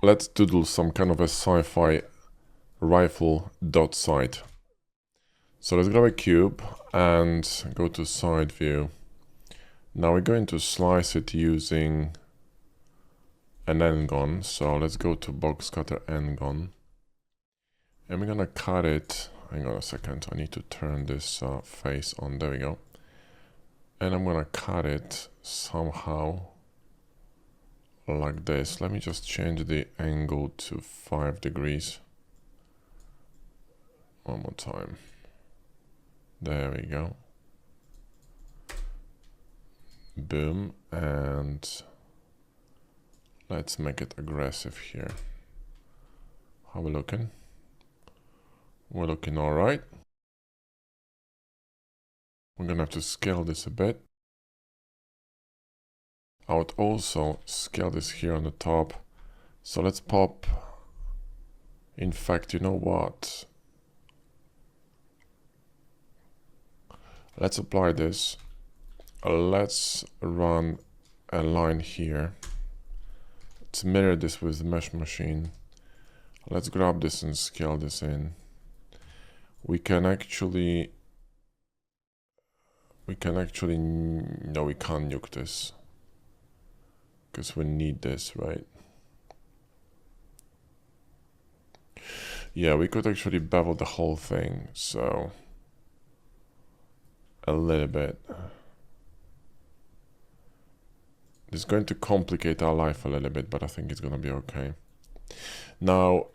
let's doodle some kind of a sci-fi rifle dot sight. So let's grab a cube and go to side view. Now we're going to slice it using an n-gon. So let's go to box cutter n-gon. And we're gonna cut it. Hang on a second, I need to turn this face on. There we go. And I'm gonna cut it somehow like this. Let me just change the angle to 5 degrees. One more time. There we go. Boom. And let's make it aggressive here. How we looking? We're looking all right. We're gonna have to scale this a bit. I would also scale this here on the top. So let's pop. In fact, you know what? Let's apply this. Let's run a line here. Let's mirror this with the mesh machine. Let's grab this and scale this in. We can actually, no, we can't nuke this because we need this, right? Yeah, we could actually bevel the whole thing, so a little bit. It's going to complicate our life a little bit, but I think it's going to be okay. Now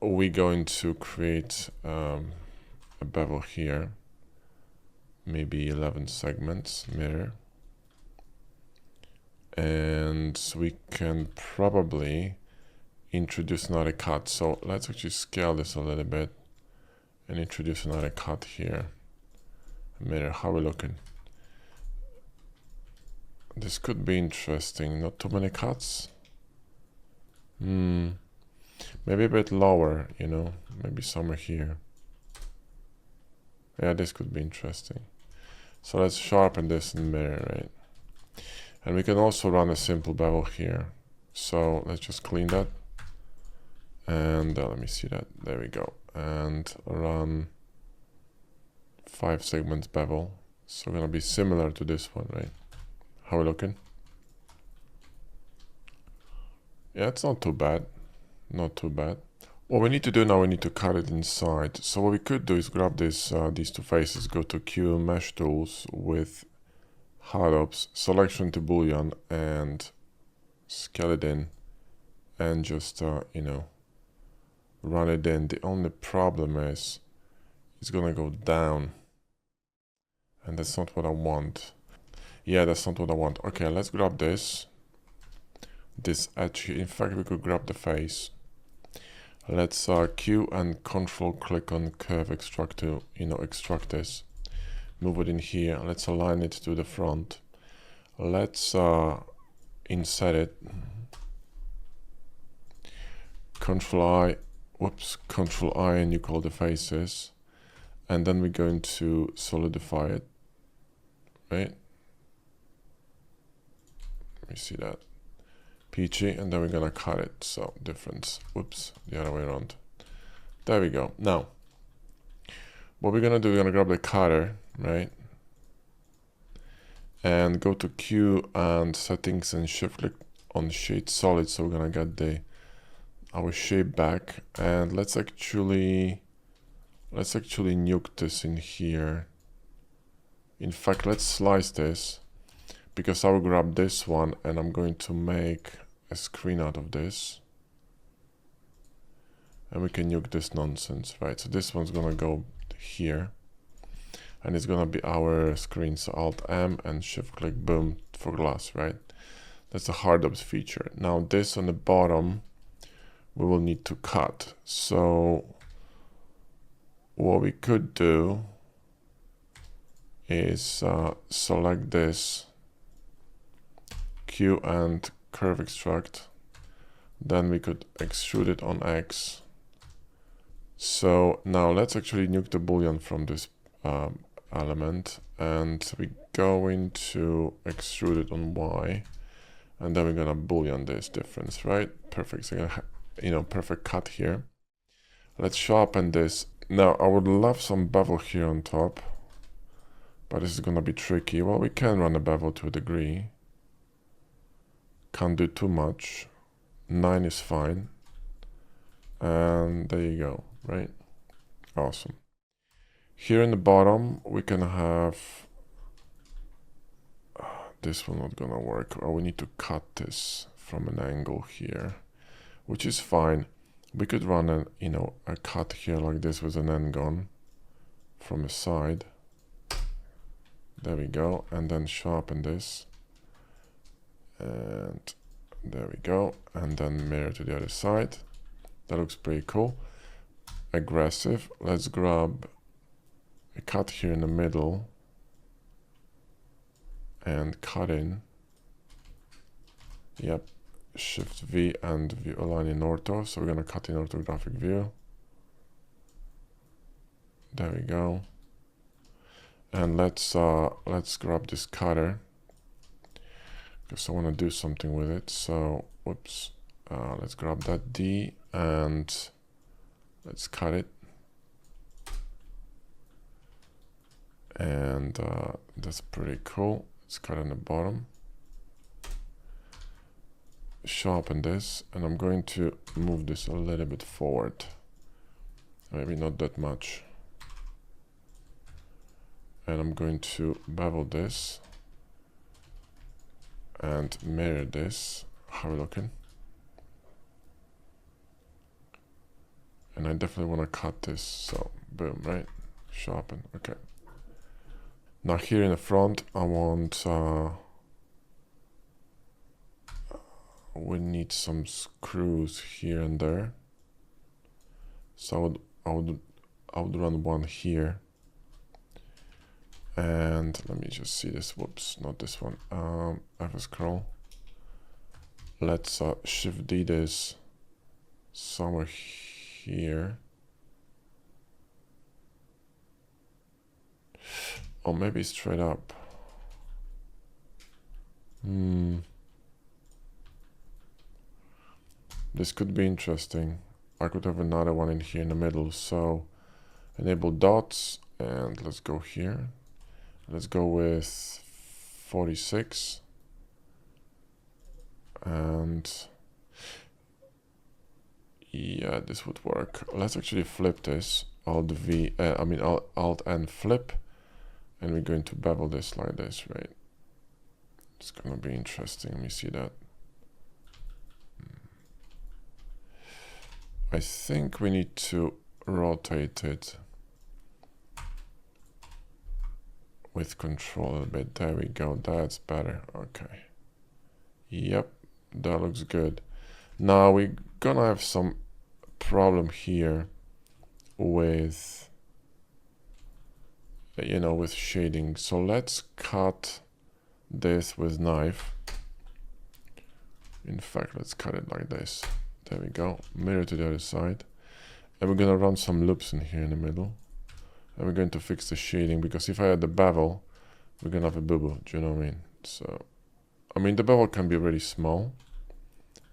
we're going to create a bevel here, maybe 11 segments, mirror, and we can probably introduce another cut. So let's actually scale this a little bit and introduce another cut here. Mirror, how are we looking? This could be interesting. Not too many cuts. Maybe a bit lower, you know, maybe somewhere here. Yeah, this could be interesting. So let's sharpen this in mirror, right? And we can also run a simple bevel here. So let's just clean that. And let me see that. There we go. And run 5 segments bevel. So gonna be similar to this one, right? How are we looking? Yeah, it's not too bad. Not too bad. What we need to do now, we need to cut it inside. So what we could do is grab this, these two faces, go to Q Mesh Tools with Hard Ops, selection to Boolean, and scale it in, and just, you know, run it in. The only problem is it's gonna go down, and that's not what I want. Yeah, that's not what I want. Okay, let's grab this edge here. In fact, we could grab the face. Let's Q and Control click on curve extract to, you know, extract this. Move it in here. Let's align it to the front. Let's insert it. Control I, and you call the faces. And then we're going to solidify it, right? Let me see that. PG, and then we're gonna cut it. So difference, whoops, the other way around. There we go. Now, what we're gonna do, we're gonna grab the cutter, right? And go to Q and settings and shift click on shade solid. So we're gonna get our shape back, and let's actually nuke this in here. In fact, let's slice this, because I will grab this one and I'm going to make a screen out of this. And we can nuke this nonsense, right? So this one's gonna go here. And it's gonna be our screen. So Alt M and shift click, boom, for glass, right? That's the hard ops feature. Now this on the bottom, we will need to cut. So what we could do is select this, Q and curve extract. Then we could extrude it on X. So now let's actually nuke the boolean from this element, and we're going to extrude it on Y, and then we're gonna boolean this difference, right? Perfect. So perfect cut here. Let's sharpen this. Now, I would love some bevel here on top, but this is gonna be tricky. Well, we can run a bevel to a degree. Can't do too much. 9 is fine. And there you go, right? Awesome. Here in the bottom, we can have... this will not gonna work. Oh, we need to cut this from an angle here, which is fine. We could run a cut here like this with an end gun from the side. There we go. And then sharpen this. And there we go. And then mirror to the other side. That looks pretty cool. Aggressive. Let's grab a cut here in the middle and cut in. Yep. Shift V and view align in ortho. So we're gonna cut in orthographic view. There we go. And let's grab this cutter because I want to do something with it. So whoops. Let's grab that D and let's cut it. And that's pretty cool. Let's cut on the bottom. Sharpen this, and I'm going to move this a little bit forward. Maybe not that much. And I'm going to bevel this and mirror this. How are we looking? And I definitely want to cut this, so boom, right? Sharpen, okay. Now here in the front, I want, we need some screws here and there. So I would run one here. And let me just see this, whoops, not this one. I have a scroll. Let's shift D this somewhere here. Or maybe straight up. This could be interesting. I could have another one in here in the middle. So enable dots and let's go here. Let's go with 46. And yeah, this would work. Let's actually flip this. Alt and flip. And we're going to bevel this like this, right? It's gonna be interesting. Let me see that. I think we need to rotate it with control a bit. There we go. That's better. Okay. Yep, that looks good. Now we're gonna have some problem here with with shading. So let's cut this with knife. In fact, let's cut it like this. There we go. Mirror to the other side. And we're gonna run some loops in here in the middle. And we're going to fix the shading, because if I add the bevel, we're gonna have a boo-boo. Do you know what I mean? So, I mean, the bevel can be really small,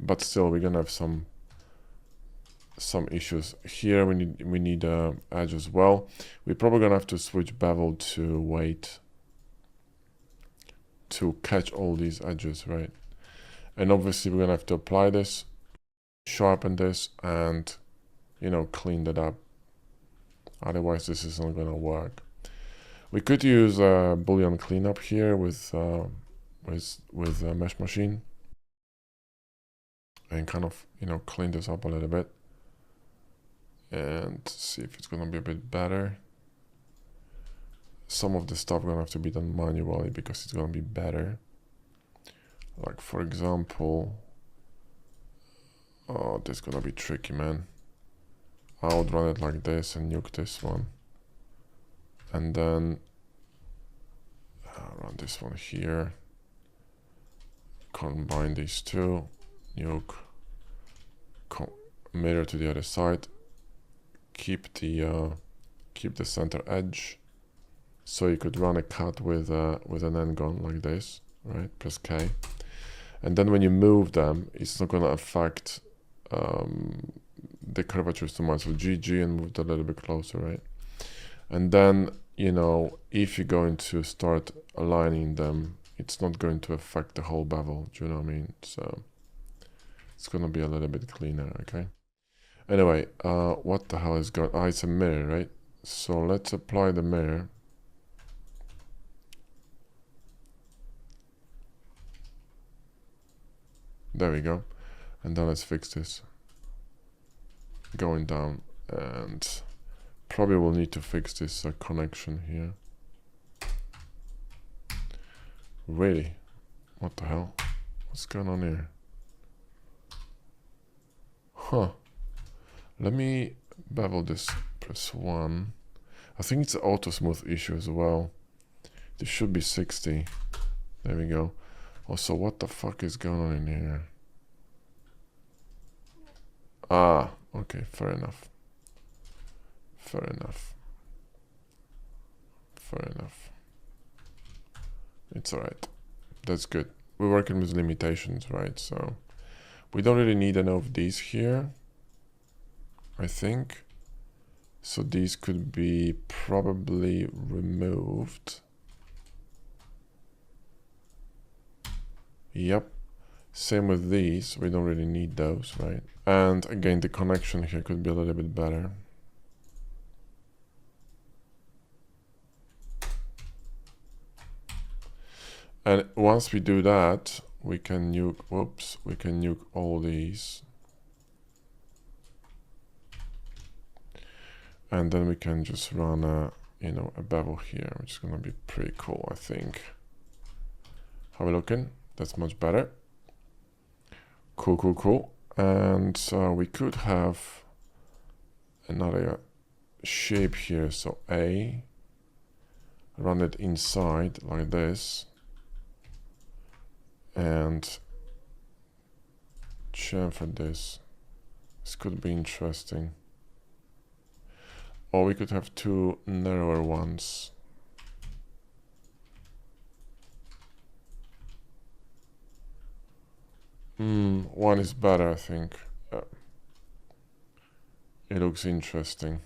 but still we're gonna have some issues here. We need edge as well. We're probably gonna have to switch bevel to weight to catch all these edges, right? And obviously we're gonna have to apply this, sharpen this, and clean that up. Otherwise this isn't gonna work. We could use a boolean cleanup here with a mesh machine and kind of clean this up a little bit and see if it's gonna be a bit better. Some of the stuff gonna have to be done manually because it's gonna be better. Like for example, oh, this is gonna be tricky, man. I would run it like this and nuke this one, and then run this one here. Combine these two, nuke, mirror to the other side. Keep the center edge, so you could run a cut with an end gun like this, right? Press K, and then when you move them, it's not gonna affect the curvature is too much. So GG and move it a little bit closer, right? And then, you know, if you're going to start aligning them, it's not going to affect the whole bevel. Do you know what I mean? So it's going to be a little bit cleaner, okay? Anyway, what the hell is going on? It's a mirror, right? So let's apply the mirror. There we go. And then let's fix this. Going down, and probably we'll need to fix this connection here. Really? What the hell? What's going on here? Huh. Let me bevel this, press 1. I think it's an auto smooth issue as well. This should be 60. There we go. Also, what the fuck is going on in here? Ah, okay, fair enough. Fair enough. Fair enough. It's alright. That's good. We're working with limitations, right? So we don't really need any of these here, I think. So these could be probably removed. Yep. Same with these. We don't really need those, right? And again, the connection here could be a little bit better. And once we do that, we can nuke, whoops, we can nuke all these. And then we can just run a, you know, a bevel here, which is gonna be pretty cool, I think. How we looking? That's much better. Cool, cool, cool. And we could have another shape here. So A, run it inside like this. And chamfer this. This could be interesting. Or we could have two narrower ones. One is better, I think. It looks interesting.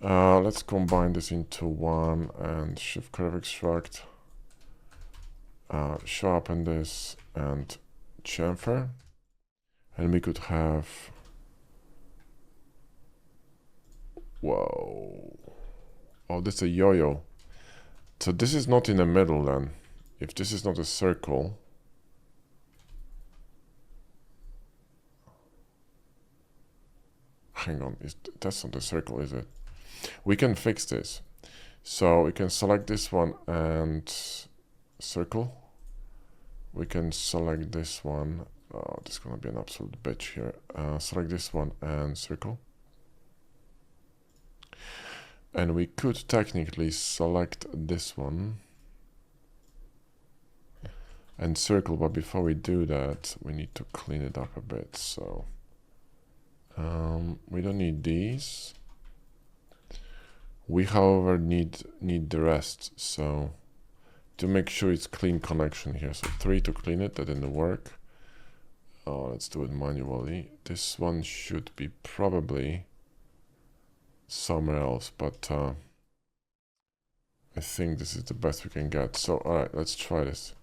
Let's combine this into one and shift curve extract. Sharpen this and chamfer. And we could have... Whoa. Oh, this is a yo-yo. So this is not in the middle then. If this is not a circle... Hang on, that's not a circle, is it? We can fix this. So we can select this one and circle. We can select this one. Oh, this is gonna be an absolute bitch here. Select this one and circle. And we could technically select this one and circle, but before we do that, we need to clean it up a bit. So we don't need these. We, however, need the rest. So to make sure it's clean connection here. So 3 to clean it. That didn't work. Oh, let's do it manually. This one should be probably somewhere else, but I think this is the best we can get. So all right, let's try this.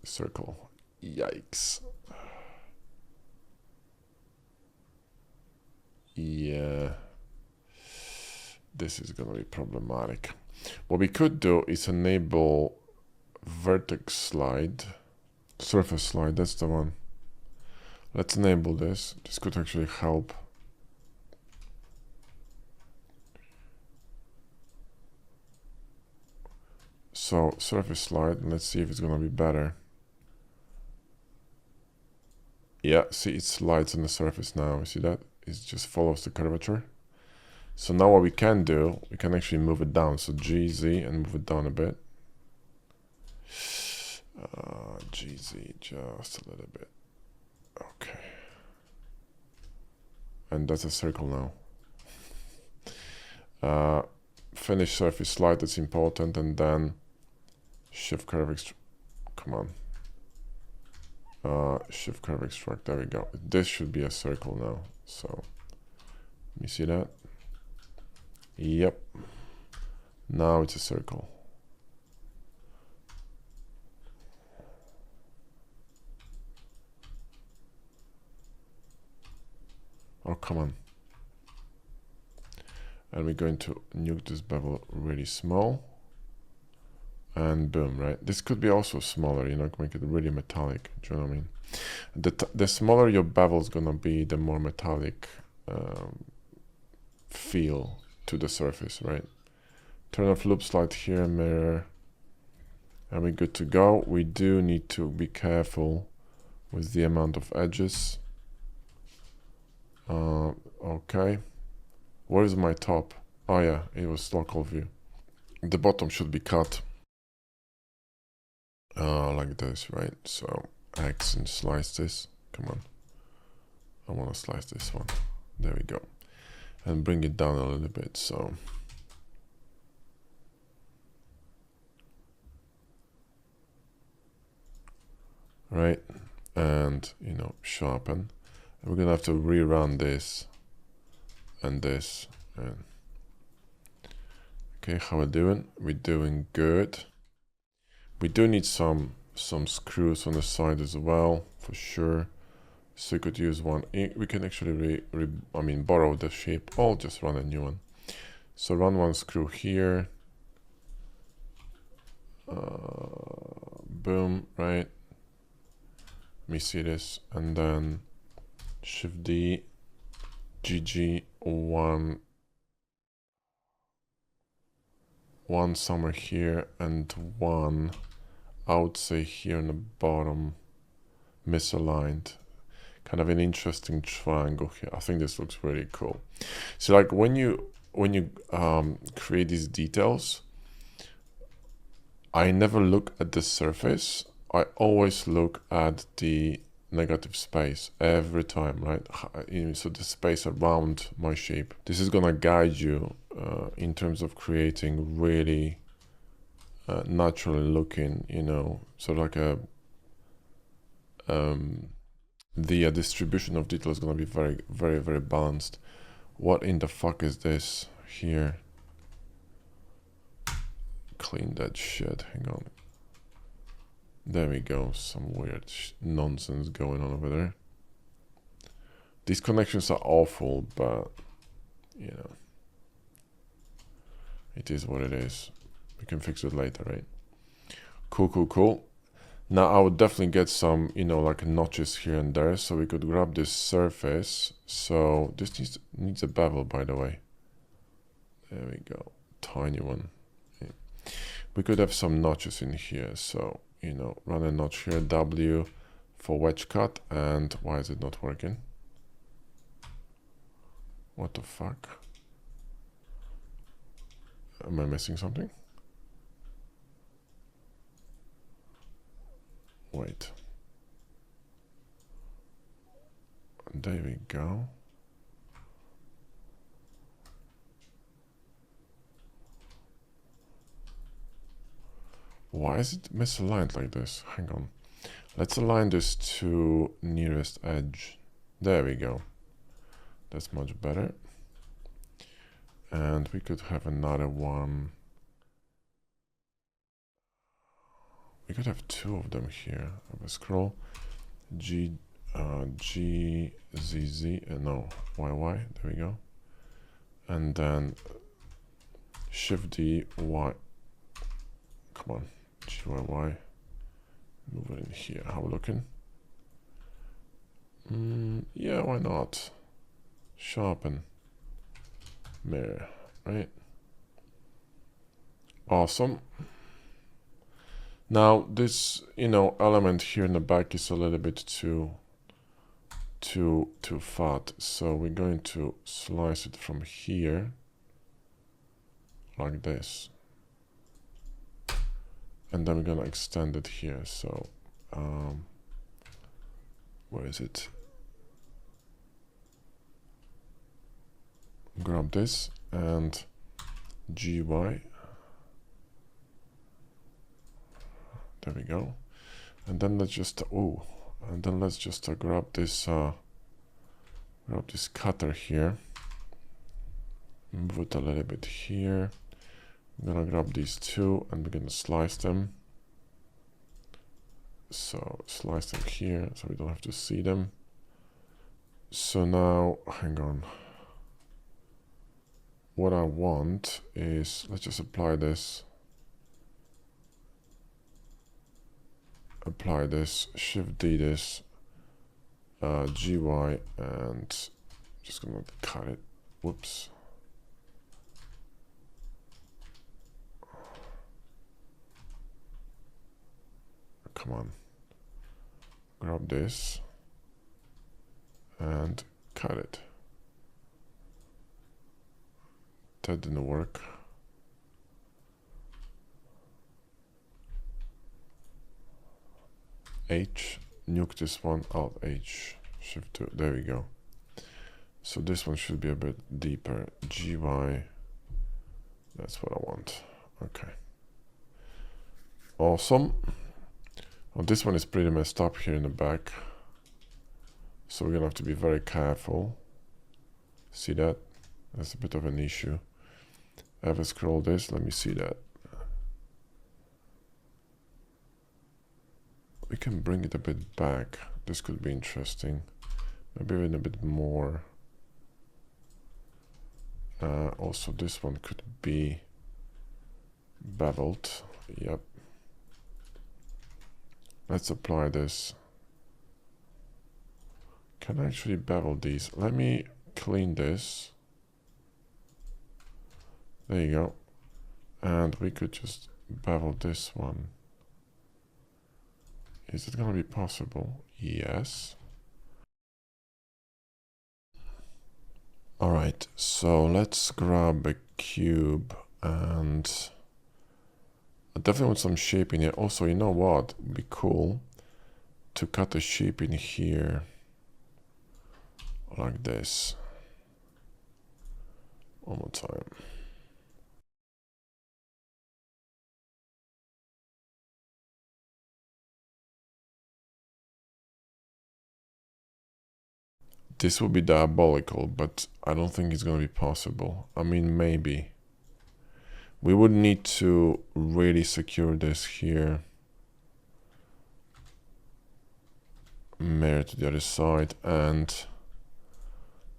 Circle. Yikes. Yeah, this is gonna be problematic. What we could do is enable vertex slide, surface slide. That's the one. Let's enable this. This could actually help. So surface slide, let's see if it's gonna be better. Yeah, see, it slides on the surface now. You see that? It just follows the curvature. So now what we can do, we can actually move it down. So GZ and move it down a bit. GZ just a little bit. Okay. And that's a circle now. Finish surface slide, that's important, and then shift curve come on. shift curve extract. There we go. This should be a circle now. So let me see that. Yep. Now it's a circle. Oh, come on. And we're going to nuke this bevel really small. And boom, right? This could be also smaller, you know, make it really metallic. Do you know what I mean? The smaller your bevel is gonna be, the more metallic feel to the surface, right? Turn off loop slide here, mirror, and we're good to go. We do need to be careful with the amount of edges. Okay. Where is my top? Oh yeah, it was local view. The bottom should be cut. Like this, right? So X and slice this. Come on. I want to slice this one. There we go. And bring it down a little bit. So right, and you know, sharpen. And we're gonna have to rerun this and this. And okay, how we doing? We're doing good. We do need some screws on the side as well, for sure. So you could use one. We can actually borrow the shape or just run a new one. So run one screw here. Boom, right? Let me see this, and then Shift D, GG, one somewhere here, and one, I would say here in the bottom, misaligned. Kind of an interesting triangle here. I think this looks really cool. So like when you create these details, I never look at the surface. I always look at the negative space every time, right? So the space around my shape. This is gonna guide you in terms of creating really naturally looking, you know, sort of like a the distribution of detail is gonna be very, very, very balanced. What in the fuck is this here? Clean that shit. Hang on. There we go. Some weird nonsense going on over there. These connections are awful, but you know, it is what it is. We can fix it later, right? Cool, cool, cool. Now I would definitely get some, you know, like notches here and there, so we could grab this surface. So this needs a bevel, by the way. There we go. Tiny one. Yeah. We could have some notches in here, so you know, run a notch here, W for wedge cut, and why is it not working? What the fuck? Am I missing something? Wait. There we go. Why is it misaligned like this? Hang on. Let's align this to nearest edge. There we go. That's much better. And we could have another one. We could have two of them here. I will scroll. G, Z, Z, no, Y, Y. There we go. And then Shift D, Y. Come on. G, Y, Y. Move it in here. How we looking? Yeah, why not? Sharpen. Mirror, right? Awesome. Now this, you know, element here in the back is a little bit too fat, so we're going to slice it from here like this, and then we're gonna extend it here. So where is it? Grab this and GY. There we go. And then let's just, oh, And then let's just grab this cutter here, move it a little bit here. I'm gonna grab these two and we're gonna slice them. So slice them here so we don't have to see them. So now, hang on. What I want is, let's just apply this. Apply this, Shift D this, GY, and just gonna cut it. Whoops. Come on. Grab this and cut it. That didn't work. H, nuke this one, Alt H, Shift 2, there we go. So this one should be a bit deeper, GY, that's what I want, okay. Awesome. Well, this one is pretty messed up here in the back, so we're gonna have to be very careful. See that? That's a bit of an issue. Ever scroll this, let me see that. We can bring it a bit back. This could be interesting. Maybe even a bit more. Also, this one could be beveled. Yep. Let's apply this. Can I actually bevel these? Let me clean this. There you go. And we could just bevel this one. Is it gonna be possible? Yes. All right, so let's grab a cube and I definitely want some shape in here. Also, you know what? It'd be cool to cut a shape in here like this. One more time. This will be diabolical, but I don't think it's going to be possible. I mean, maybe. We would need to really secure this here. Mirror to the other side and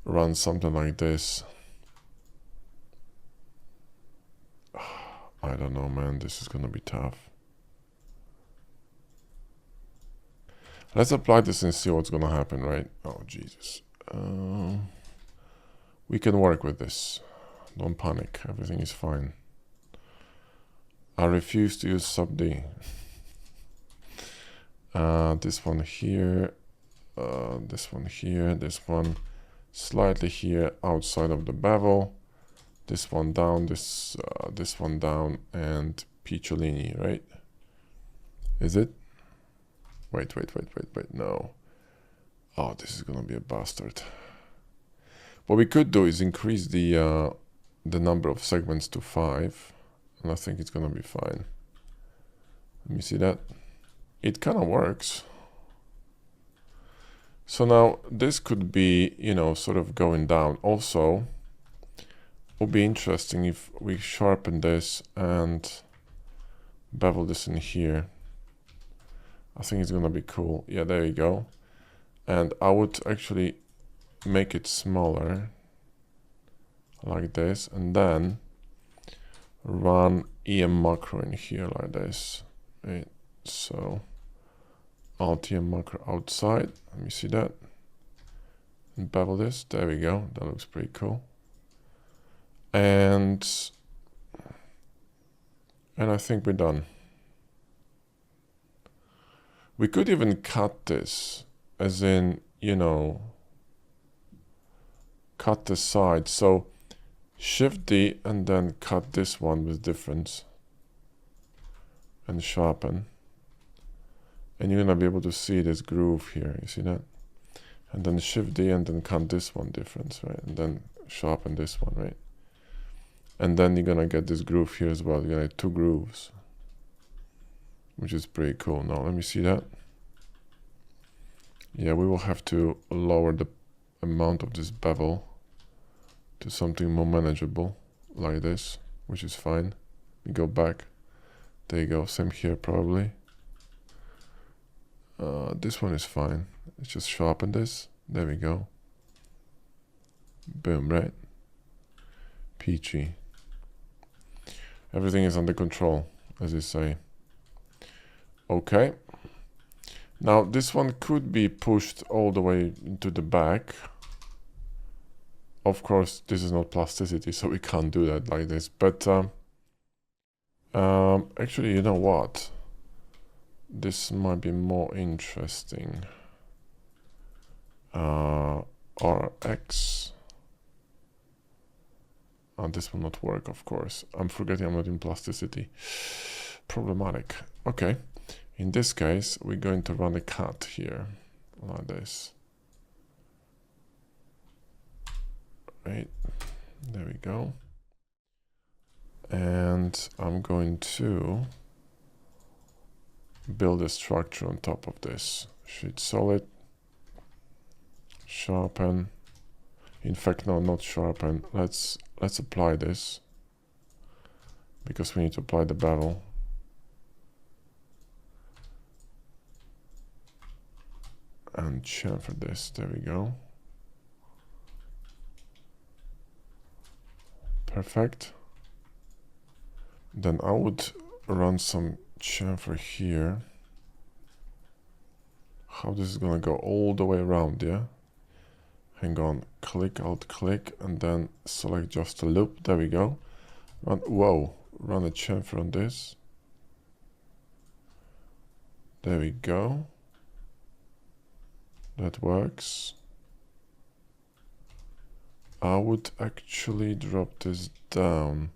run something like this. I don't know, man. This is going to be tough. Let's apply this and see what's going to happen, right? Oh, Jesus. We can work with this. Don't panic. Everything is fine. I refuse to use SubD. This one here. This one here. This one slightly here outside of the bevel. This one down. This one down. And Picciolini, right? Is it? Wait, no. Oh, this is gonna be a bastard. What we could do is increase the number of segments to 5, and I think it's gonna be fine. Let me see that. It kind of works. So now this could be, you know, sort of going down. Also, it would be interesting if we sharpen this and bevel this in here. I think it's gonna be cool. Yeah, there you go. And I would actually make it smaller like this, and then run EM macro in here like this. Right. So Alt EM macro outside. Let me see that. And bevel this. There we go. That looks pretty cool. And I think we're done. We could even cut this, as in, you know, cut the side. So Shift D and then cut this one with difference and sharpen. And you're gonna be able to see this groove here. You see that? And then Shift D and then cut this one difference, right? And then sharpen this one, right? And then you're gonna get this groove here as well. You're gonna get 2 grooves, which is pretty cool. Now let me see that. Yeah, we will have to lower the amount of this bevel to something more manageable, like this, which is fine. We go back. There you go. Same here, probably. This one is fine. Let's just sharpen this. There we go. Boom, right? Peachy. Everything is under control, as you say. Okay. Now, this one could be pushed all the way into the back. Of course, this is not plasticity, so we can't do that like this. But actually, you know what? This might be more interesting. RX. This will not work, of course. I'm forgetting I'm not in plasticity. Problematic. Okay. In this case, we're going to run a cut here, like this. Right. There we go. And I'm going to build a structure on top of this. Sheet solid. Sharpen. In fact, no, not sharpen. Let's apply this, because we need to apply the bevel. And chamfer this. There we go. Perfect. Then I would run some chamfer here. How this is gonna go all the way around, yeah? Hang on, click, alt click, and then select just a loop. There we go. Run, whoa, run a chamfer on this. There we go. That works. I would actually drop this down.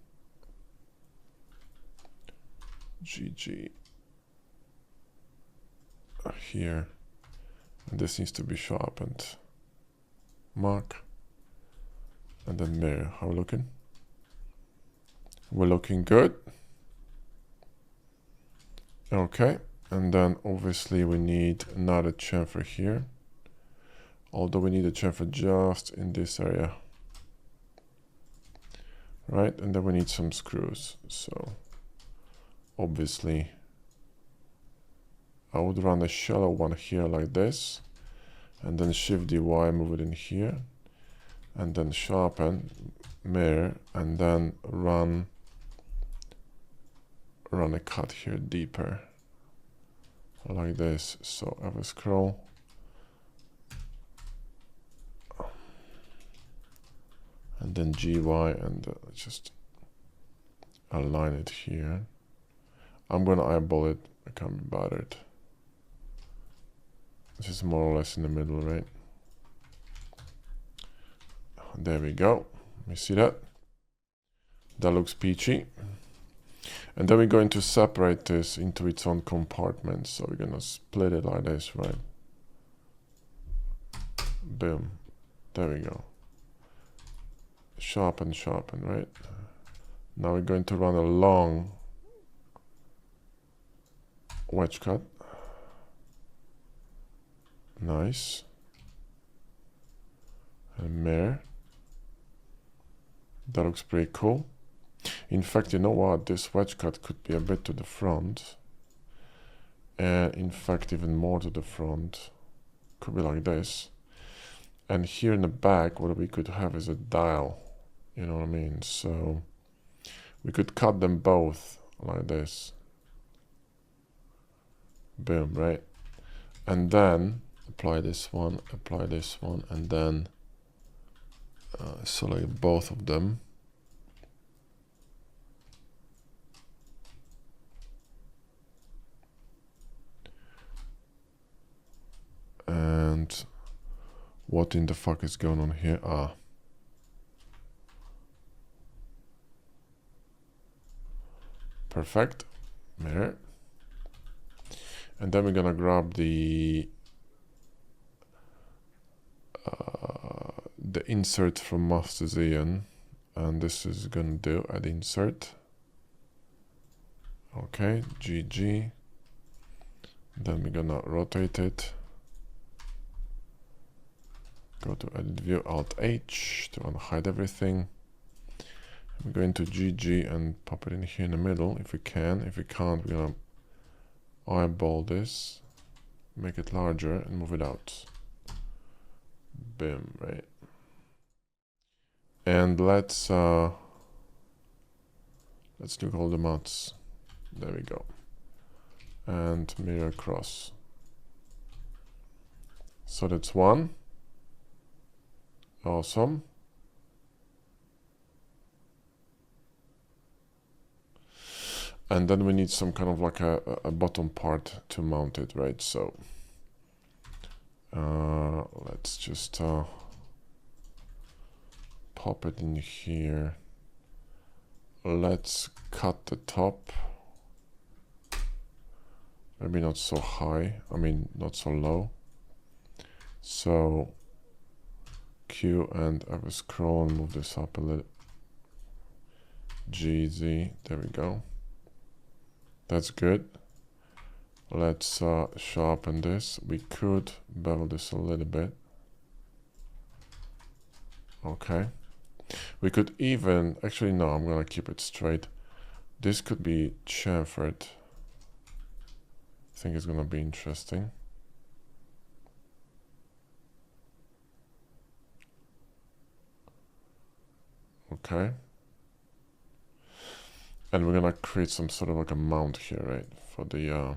GG. Here. And this needs to be sharpened. Mark. And then mirror. How are we looking? We're looking good. Okay. And then obviously we need another chamfer here. Although we need a chamfer just in this area. Right, and then we need some screws. So obviously I would run a shallow one here like this, and then Shift DY, move it in here, and then sharpen, mirror, and then run a cut here deeper like this. So I will scroll. And then GY, and just align it here. I'm gonna eyeball it, I can't be bothered. This is more or less in the middle, right? There we go. You see that? That looks peachy. And then we're going to separate this into its own compartments. So we're gonna split it like this, right? Boom. There we go. Sharpen, sharpen, right? Now we're going to run a long wedge cut. Nice. And mirror. That looks pretty cool. In fact, you know what? This wedge cut could be a bit to the front. And in fact, even more to the front. Could be like this. And here in the back, what we could have is a dial. You know what I mean? So we could cut them both like this. Boom, right? And then apply this one, and then select both of them. And what in the fuck is going on here? Perfect. Mirror. And then we're gonna grab the insert from Master Xeon, and this is gonna do add insert. Okay, GG. Then we're gonna rotate it. Go to edit view, Alt H to unhide everything. I'm going to GG and pop it in here in the middle if we can. If we can't, we're gonna eyeball this, make it larger and move it out. Boom, right? And let's nuke all the mods. There we go. And mirror across. So that's one. Awesome. And then we need some kind of like a bottom part to mount it, right? So let's just pop it in here. Let's cut the top. Maybe not so high. I mean, not so low. So Q and I will scroll and move this up a little. G, Z, there we go. That's good. Let's sharpen this. We could bevel this a little bit. Okay. We could even, actually no, I'm gonna keep it straight. This could be chamfered. I think it's gonna be interesting. Okay. And we're gonna create some sort of like a mount here, right? For the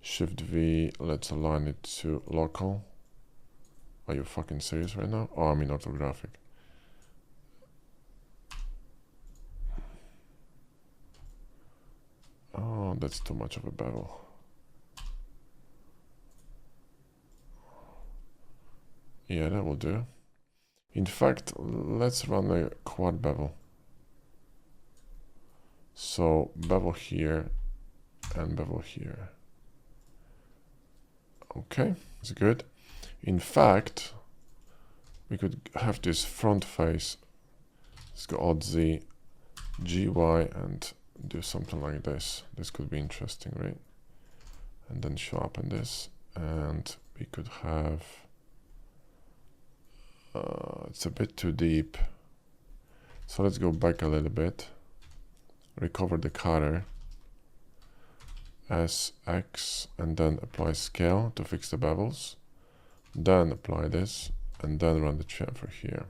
Shift V, let's align it to local. Are you fucking serious right now? Oh, I mean orthographic. Oh, that's too much of a bevel. Yeah, that will do. In fact, let's run a quad bevel. So bevel here and bevel here. Okay, it's good. In fact, we could have this front face. Let's go Alt Z, GY, and do something like this. This could be interesting, right? And then sharpen this, and we could have. It's a bit too deep. So let's go back a little bit. Recover the cutter. SX, and then apply scale to fix the bevels. Then apply this, and then run the chamfer here.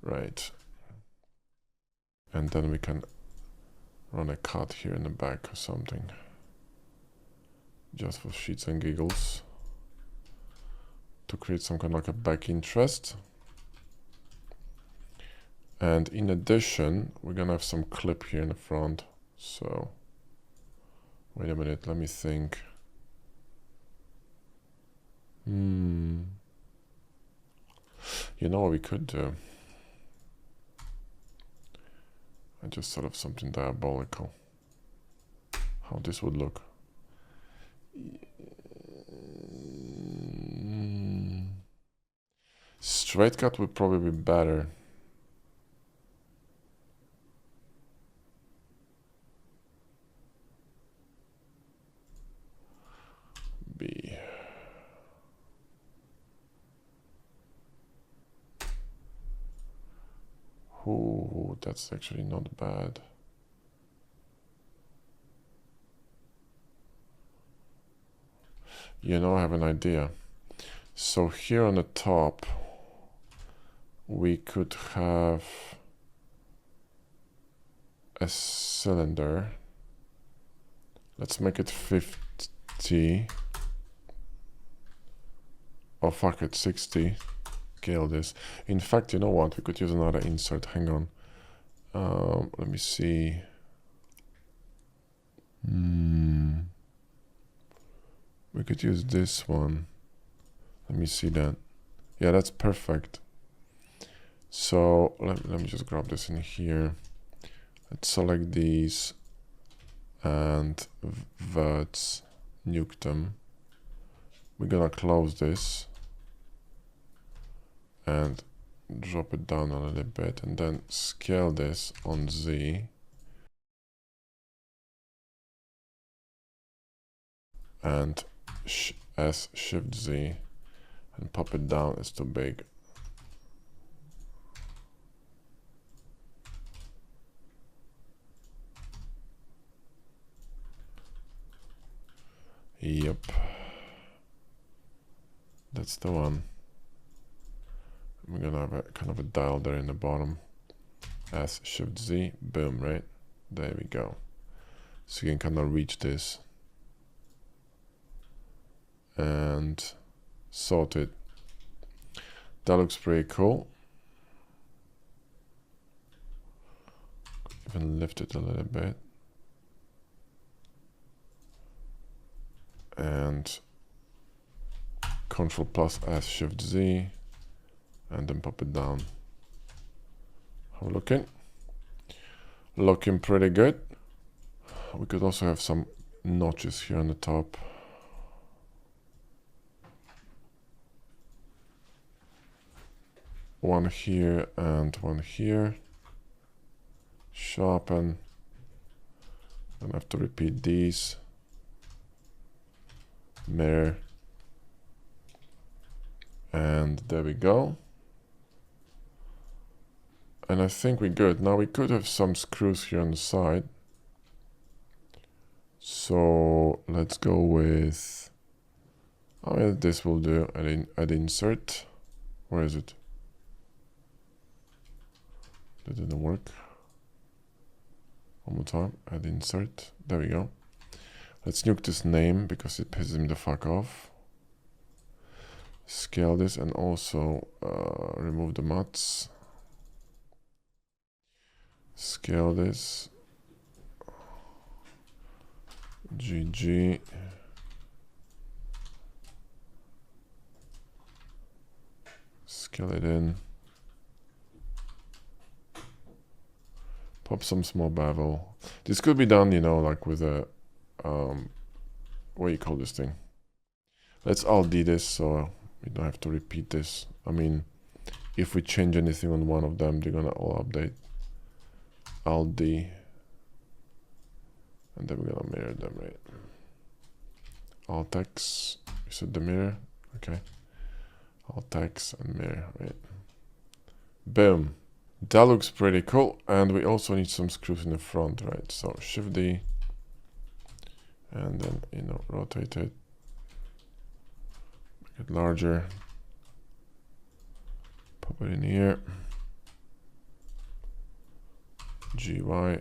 Right. And then we can run a cut here in the back or something. Just for shits and giggles. To create some kind of like a back interest. And in addition, we're gonna have some clip here in the front. So, wait a minute, let me think. You know what we could do? I just thought of something diabolical. How this would look. Straight cut would probably be better. B. Ooh, that's actually not bad. You know, I have an idea. So here on the top, we could have a cylinder. Let's make it 50. Oh, fuck it, 60. Scale this. In fact, you know what? We could use another insert. Hang on. Let me see. We could use this one. Let me see that. Yeah, that's perfect. So let me just grab this in here. Let's select these and verts, nuke them. We're gonna close this and drop it down a little bit and then scale this on Z. And S Shift Z and pop it down. It's too big. Yep, that's the one. We're gonna have a kind of a dial there in the bottom. S Shift Z, boom, right? There we go. So you can kind of reach this and sort it. That looks pretty cool. Even lift it a little bit. And Control plus S Shift Z and then pop it down. How looking? Looking pretty good. We could also have some notches here on the top. One here and one here. Sharpen. Don't have to repeat these. Mirror. And there we go. And I think we're good. Now we could have some screws here on the side. So let's go with, oh yeah, this will do. Add insert. Where is it? That didn't work. One more time. Add insert. There we go. Let's nuke this name because it pisses me the fuck off. Scale this and also remove the mats. Scale this. GG. Scale it in. Pop some small bevel. This could be done, you know, like with a what do you call this thing? Let's Alt D this so we don't have to repeat this. I mean, if we change anything on one of them, they're gonna all update. Alt D. And then we're gonna mirror them, right? Alt X. You said the mirror? Okay. Alt X and mirror, right? Boom. That looks pretty cool. And we also need some screws in the front, right? So Shift D. And then, you know, rotate it. Make it larger. Pop it in here. GY.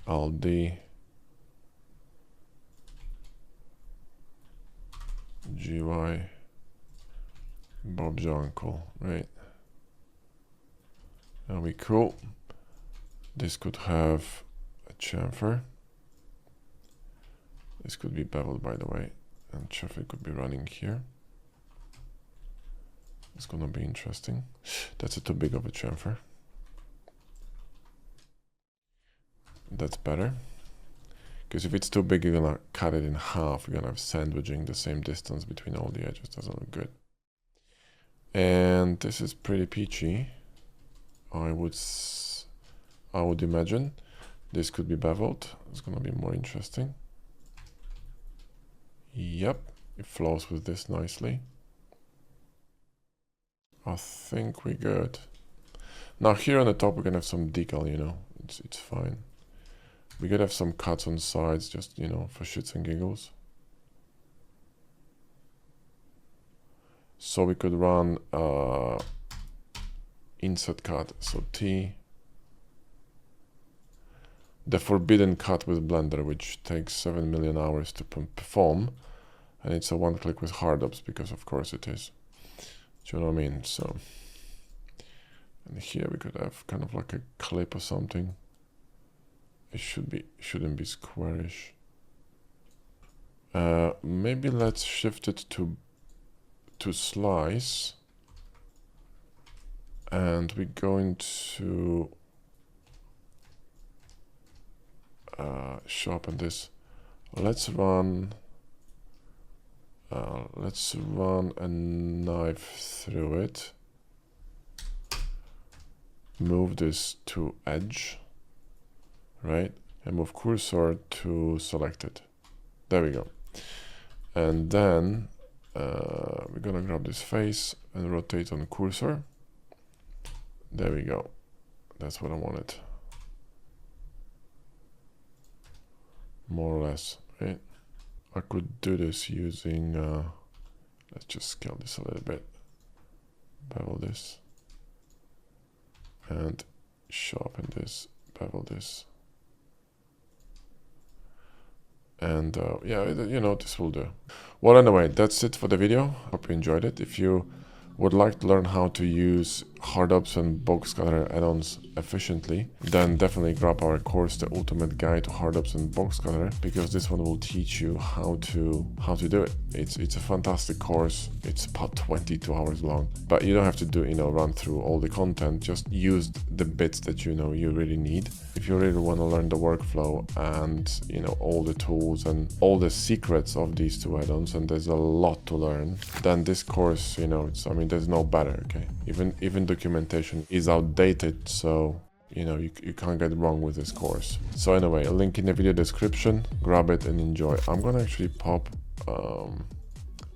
Alt D. GY. Bob's your uncle, right? That'll be cool. This could have a chamfer. This could be beveled, by the way, and chamfer could be running here. It's gonna be interesting. That's too big of a chamfer. That's better. Because if it's too big, you're gonna cut it in half. You're gonna have sandwiching the same distance between all the edges. Doesn't look good. And this is pretty peachy. I would imagine this could be beveled. It's gonna be more interesting. Yep, it flows with this nicely. I think we're good. Now here on the top, we're gonna have some decal, you know, it's fine. We could have some cuts on sides, just, you know, for shits and giggles. So we could run insert cut, so T. The forbidden cut with Blender, which takes 7 million hours to perform. And it's a one click with hard ups, because of course it is. Do you know what I mean? So, and here we could have kind of like a clip or something. It shouldn't be squarish. Maybe let's shift it to slice. And we're going to sharpen this. Let's run a knife through it. Move this to edge, right? And move cursor to selected. There we go. And then we're gonna grab this face and rotate on cursor. There we go. That's what I wanted. More or less, right? I could do this using, let's just scale this a little bit. Bevel this. And sharpen this, bevel this. And yeah, you know, this will do. Well, anyway, that's it for the video. Hope you enjoyed it. If you would like to learn how to use hard ups and box cutter add-ons efficiently, then definitely grab our course, The Ultimate Guide to Hard Ups and Box Cutter, because this one will teach you how to do it. It's a fantastic course. It's about 22 hours long, but you don't have to do, you know, run through all the content. Just use the bits that you know you really need. If you really want to learn the workflow and, you know, all the tools and all the secrets of these two add-ons, and there's a lot to learn, then this course, you know, I mean, there's no better. Okay, even documentation is outdated, so you know you can't get wrong with this course. So anyway, a link in the video description. Grab it and enjoy. I'm gonna actually pop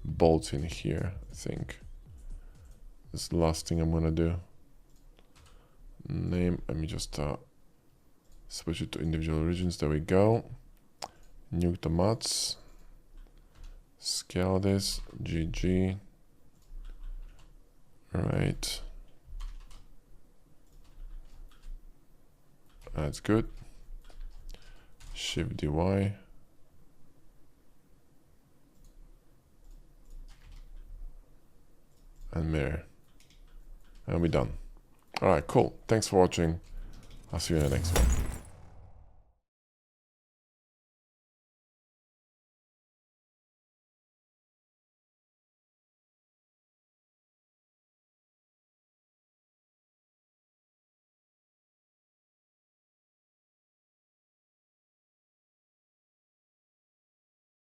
bolts in here. I think that's the last thing I'm gonna do. Name, let me just switch it to individual regions. There we go. Nuke the mats, scale this, GG. Right, that's good. Shift DY. And mirror. And we're done. Alright, cool. Thanks for watching. I'll see you in the next one.